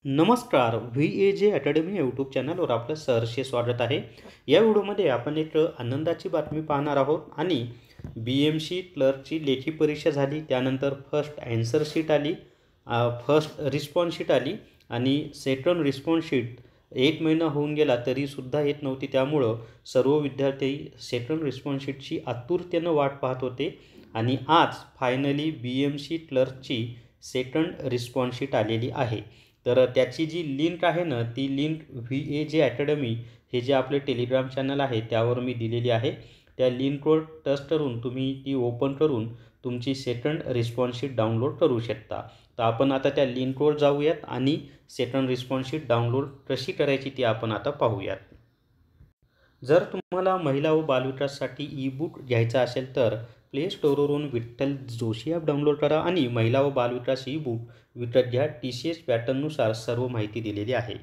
नमस्कार. VAJ academy YouTube चॅनलवर आपलं सहर्ष स्वागत आहे. या व्हिडिओमध्ये आपण एक आनंदाची बातमी पाहणार आहोत आणि BMC क्लर्कची लेखी परीक्षा झाली. त्यानंतर फर्स्ट ॲन्सर शीट आली, फर्स्ट रिस्पॉन्स शीट आली आणि सेकंड रिस्पॉन्स शीट 1 महिना होऊन गेला तरीसुद्धा येत नव्हती. त्यामुळं सर्व विद्यार्थी सेकंड रिस्पॉन्स शीटची आतुरतेनं वाट पाहत होते आणि आज फायनली BMC क्लर्कची सेकंड रिस्पॉन्स शीट आलेली आहे. तर त्याची जी लिंक आहे ना, ती लिंक VAJ अकॅडमी हे जे आपले टेलिग्राम चॅनल आहे त्यावर मी दिलेली आहे. त्या लिंकवर टच करून तुम्ही ती ओपन करून तुमची सेकंड रिस्पॉन्स शीट डाउनलोड करू शकता. तर आपण आता त्या लिंकवर जाऊयात आणि सेकंड रिस्पॉन्स शीट डाउनलोड कशी करायची ती आपण आता पाहूयात. जर तुम्हाला महिला व बालविकाससाठी ई-बुक घ्यायचा असेल तर प्ले स्टोअरवरून विठ्ठल जोशी ॲप डाउनलोड करा आणि महिला व बालविकास ई-बुक विकत घ्या. TCS पॅटर्ननुसार सर्व माहिती दिलेली आहे.